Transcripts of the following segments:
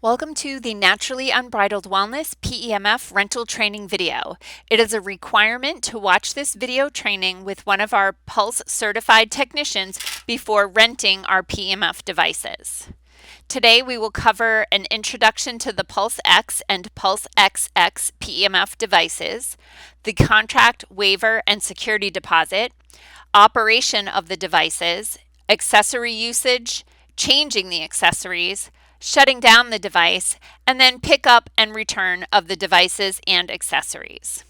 Welcome to the Naturally Unbridled Wellness PEMF rental training video. It is a requirement to watch this video training with one of our Pulse certified technicians before renting our PEMF devices. Today we will cover an introduction to the Pulse X and Pulse XX PEMF devices, the contract waiver and security deposit, operation of the devices, accessory usage, changing the accessories, shutting down the device, and then pick up and return of the devices and accessories.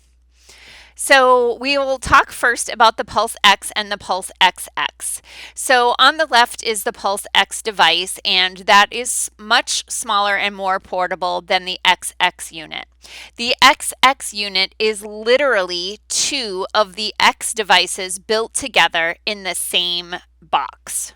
So we will talk first about the Pulse X and the Pulse XX. So on the left is the Pulse X device, and that is much smaller and more portable than the XX unit. The XX unit is literally two of the X devices built together in the same box.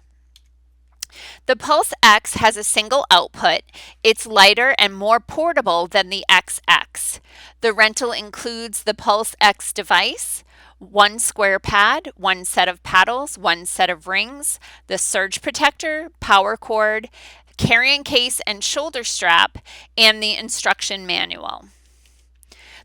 The Pulse X has a single output. It's lighter and more portable than the XX. The rental includes the Pulse X device, one square pad, one set of paddles, one set of rings, the surge protector, power cord, carrying case and shoulder strap, and the instruction manual.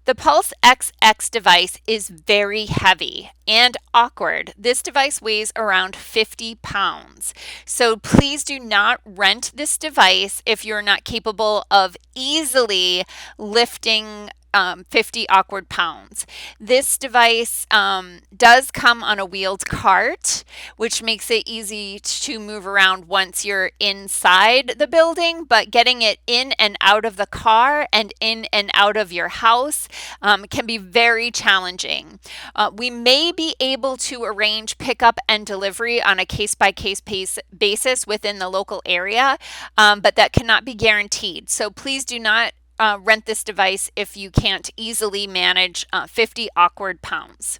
The Pulse XX device is very heavy and awkward. This device weighs around 50 pounds. So please do not rent this device if you're not capable of easily lifting 50 awkward pounds. This device does come on a wheeled cart, which makes it easy to move around once you're inside the building, but getting it in and out of the car and in and out of your house can be very challenging. We may be able to arrange pickup and delivery on a case-by-case basis within the local area, but that cannot be guaranteed. So please do not rent this device if you can't easily manage 50 awkward pounds.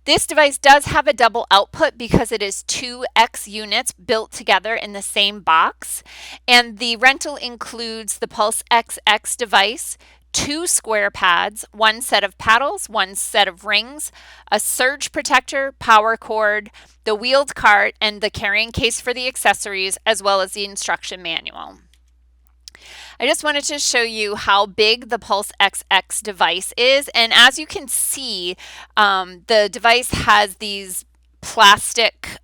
This device does have a double output because it is two X units built together in the same box, and the rental includes the Pulse XX device, two square pads, one set of paddles, one set of rings, a surge protector, power cord, the wheeled cart, and the carrying case for the accessories, as well as the instruction manual. I just wanted to show you how big the Pulse XX device is. And as you can see, the device has these plastic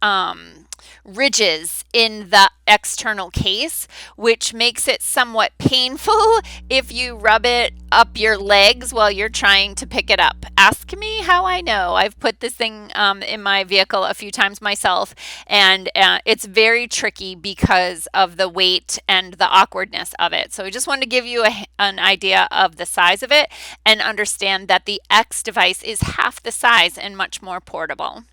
ridges in the external case, which makes it somewhat painful if you rub it up your legs while you're trying to pick it up. Ask me how I know. I've put this thing in my vehicle a few times myself, and it's very tricky because of the weight and the awkwardness of it. So I just wanted to give you an idea of the size of it and understand that the X device is half the size and much more portable.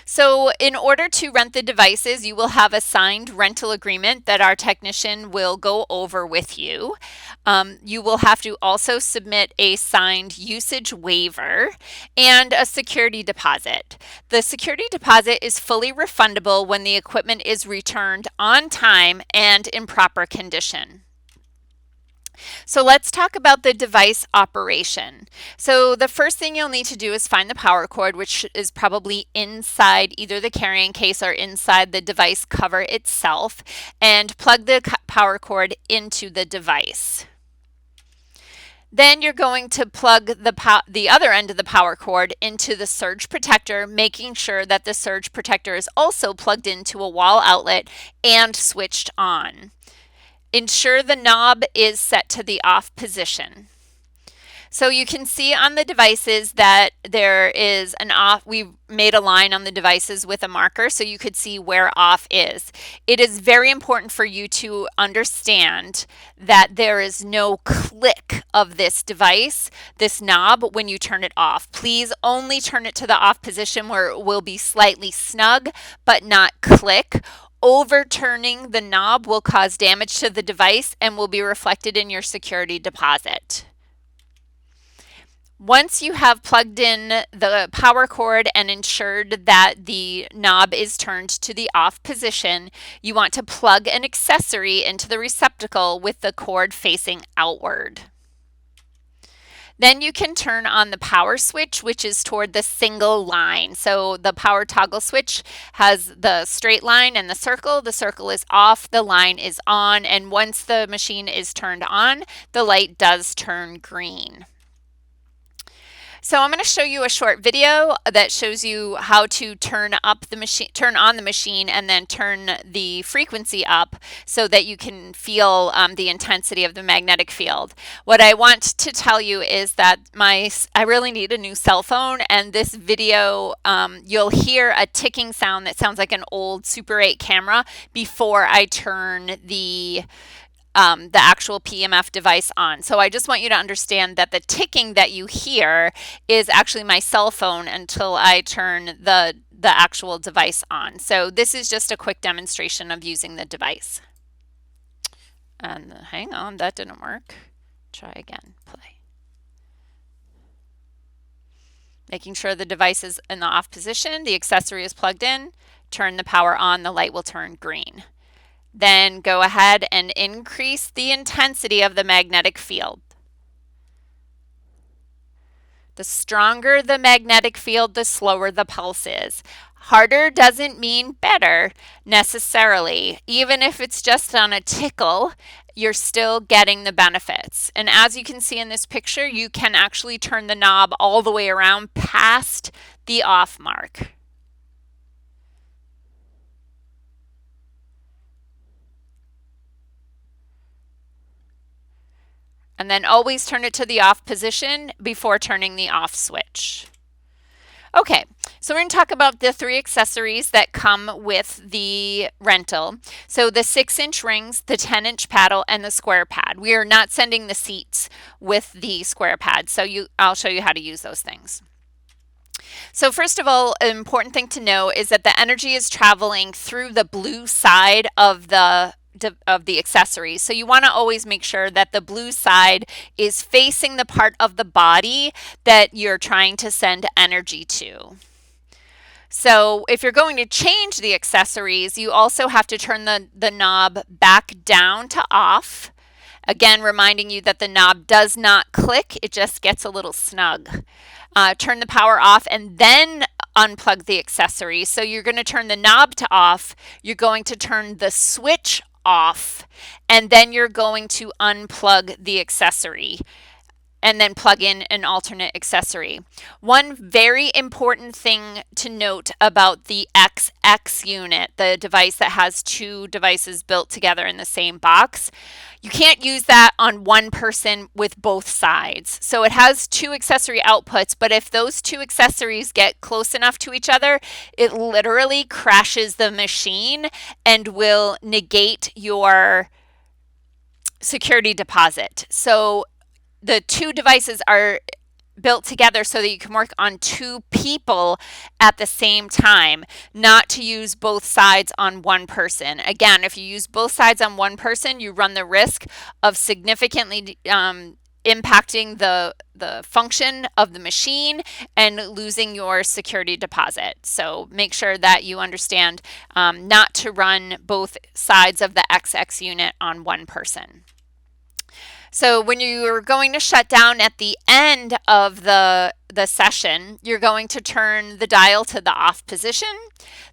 So in order to rent the devices, you will have a signed rental agreement that our technician will go over with you. You will have to also submit a signed usage waiver and a security deposit. The security deposit is fully refundable when the equipment is returned on time and in proper condition. So let's talk about the device operation. So the first thing you'll need to do is find the power cord, which is probably inside either the carrying case or inside the device cover itself, and plug the power cord into the device. Then you're going to plug the other end of the power cord into the surge protector, making sure that the surge protector is also plugged into a wall outlet and switched on. Ensure the knob is set to the off position. So you can see on the devices that there is an off. We made a line on the devices with a marker so you could see where off is. It is very important for you to understand that there is no click of this device, this knob, when you turn it off. Please only turn it to the off position where it will be slightly snug but not click. Overturning the knob will cause damage to the device and will be reflected in your security deposit. Once you have plugged in the power cord and ensured that the knob is turned to the off position, you want to plug an accessory into the receptacle with the cord facing outward. Then you can turn on the power switch, which is toward the single line. So the power toggle switch has the straight line and the circle. The circle is off, the line is on, and once the machine is turned on, the light does turn green. So I'm going to show you a short video that shows you how to turn on the machine, and then turn the frequency up so that you can feel the intensity of the magnetic field. What I want to tell you is that I really need a new cell phone, and this video, you'll hear a ticking sound that sounds like an old Super 8 camera before I turn the actual PEMF device on. So I just want you to understand that the ticking that you hear is actually my cell phone until I turn the actual device on. So this is just a quick demonstration of using the device. And hang on, that didn't work. Try again, play. Making sure the device is in the off position, the accessory is plugged in, turn the power on, the light will turn green. Then go ahead and increase the intensity of the magnetic field. The stronger the magnetic field, the slower the pulse is. Harder doesn't mean better necessarily. Even if it's just on a tickle, you're still getting the benefits. And as you can see in this picture, you can actually turn the knob all the way around past the off mark. And then always turn it to the off position before turning the off switch. Okay, so we're going to talk about the 3 accessories that come with the rental. So the 6-inch rings, the 10-inch paddle, and the square pad. We are not sending the seats with the square pad, so I'll show you how to use those things. So first of all, an important thing to know is that the energy is traveling through the blue side of the accessories. So you want to always make sure that the blue side is facing the part of the body that you're trying to send energy to. So if you're going to change the accessories, you also have to turn the knob back down to off. Again, reminding you that the knob does not click, it just gets a little snug. Turn the power off and then unplug the accessory. So you're going to turn the knob to off, you're going to turn the switch off, and then you're going to unplug the accessory and then plug in an alternate accessory. One very important thing to note about the XX unit, the device that has 2 devices built together in the same box, you can't use that on one person with both sides. So it has 2 accessory outputs, but if those 2 accessories get close enough to each other, it literally crashes the machine and will negate your security deposit. So the 2 devices are built together so that you can work on 2 people at the same time, not to use both sides on one person. Again, if you use both sides on one person, you run the risk of significantly impacting the function of the machine and losing your security deposit. So make sure that you understand not to run both sides of the XX unit on one person. So when you're going to shut down at the end of the session, you're going to turn the dial to the off position.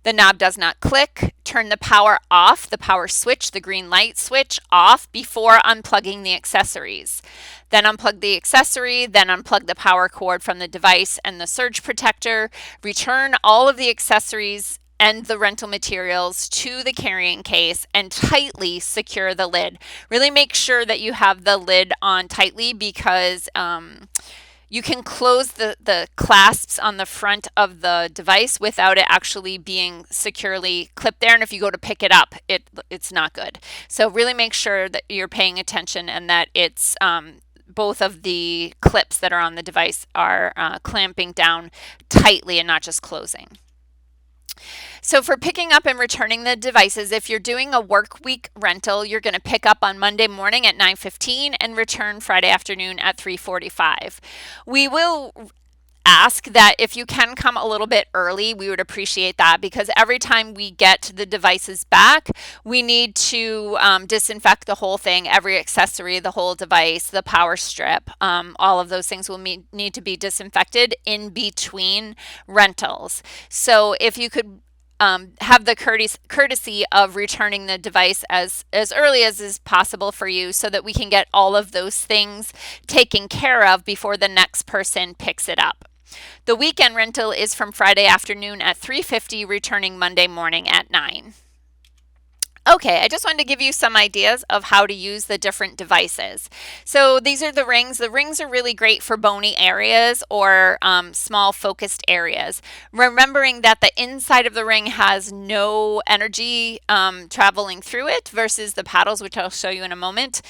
The knob does not click. Turn the power off, the power switch, the green light switch off before unplugging the accessories. Then unplug the accessory, then unplug the power cord from the device and the surge protector. Return all of the accessories and the rental materials to the carrying case and tightly secure the lid. Really make sure that you have the lid on tightly, because you can close the clasps on the front of the device without it actually being securely clipped there. And if you go to pick it up, it's not good. So really make sure that you're paying attention and that it's both of the clips that are on the device are clamping down tightly and not just closing. So for picking up and returning the devices, if you're doing a work week rental, you're going to pick up on Monday morning at 9:15 and return Friday afternoon at 3:45. We will ask that if you can come a little bit early, we would appreciate that, because every time we get the devices back, we need to disinfect the whole thing, every accessory, the whole device, the power strip, all of those things will need to be disinfected in between rentals. So if you could have the courtesy of returning the device as early as is possible for you, so that we can get all of those things taken care of before the next person picks it up. The weekend rental is from Friday afternoon at 3:50, returning Monday morning at 9. Okay, I just wanted to give you some ideas of how to use the different devices. So these are the rings. The rings are really great for bony areas or small focused areas. Remembering that the inside of the ring has no energy traveling through it versus the paddles, which I'll show you in a moment.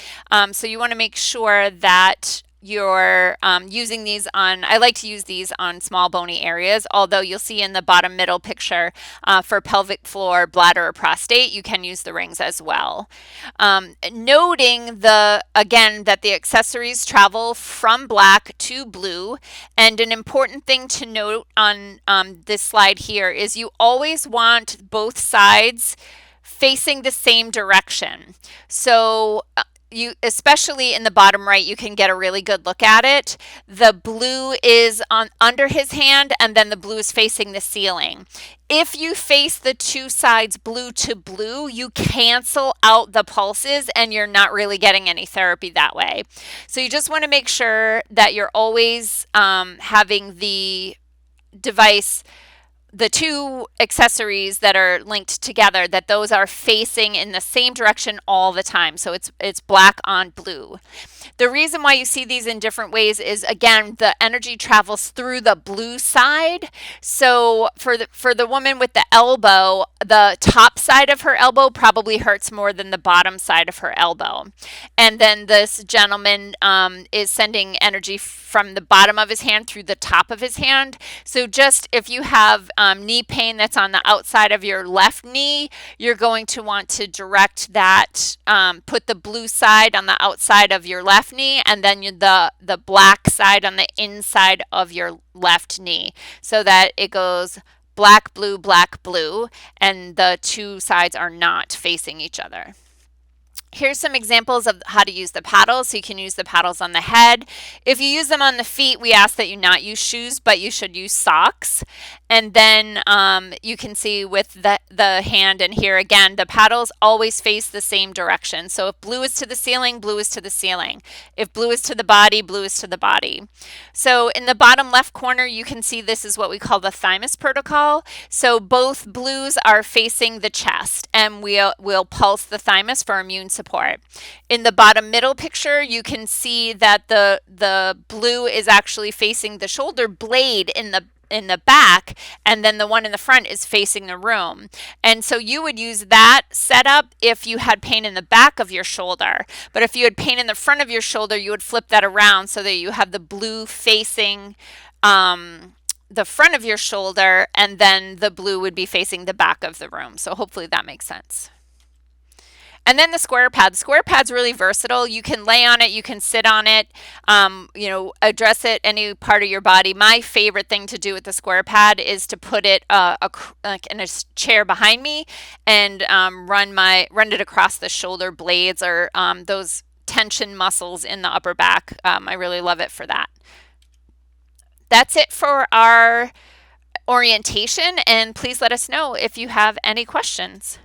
So you want to make sure that you're using these on, I like to use these on small bony areas, although you'll see in the bottom middle picture for pelvic floor, bladder, or prostate, you can use the rings as well. Noting again that the accessories travel from black to blue, and an important thing to note on this slide here is you always want both sides facing the same direction. So you, especially in the bottom right, you can get a really good look at it. The blue is under his hand, and then the blue is facing the ceiling. If you face the two sides blue to blue, you cancel out the pulses and you're not really getting any therapy that way. So you just want to make sure that you're always having the device, the two accessories that are linked together, that those are facing in the same direction all the time. So it's black on blue. The reason why you see these in different ways is, again, the energy travels through the blue side. So for the woman with the elbow, the top side of her elbow probably hurts more than the bottom side of her elbow. And then this gentleman is sending energy from the bottom of his hand through the top of his hand. So just if you have knee pain that's on the outside of your left knee, you're going to want to direct that, put the blue side on the outside of your left knee, and then the black side on the inside of your left knee, so that it goes black, blue, and the two sides are not facing each other. Here's some examples of how to use the paddles. So you can use the paddles on the head. If you use them on the feet, we ask that you not use shoes, but you should use socks. And then you can see with the hand, and here again, the paddles always face the same direction. So if blue is to the ceiling, blue is to the ceiling. If blue is to the body, blue is to the body. So in the bottom left corner, you can see this is what we call the thymus protocol. So both blues are facing the chest, and we'll pulse the thymus for immune support. In the bottom middle picture, you can see that the blue is actually facing the shoulder blade in the back, and then the one in the front is facing the room. And so you would use that setup if you had pain in the back of your shoulder. But if you had pain in the front of your shoulder, you would flip that around so that you have the blue facing the front of your shoulder, and then the blue would be facing the back of the room. So hopefully that makes sense. And then the square pad. The square pad's really versatile. You can lay on it, you can sit on it, address it any part of your body. My favorite thing to do with the square pad is to put it like in a chair behind me and run it across the shoulder blades, or those tension muscles in the upper back. I really love it for that. That's it for our orientation, and please let us know if you have any questions.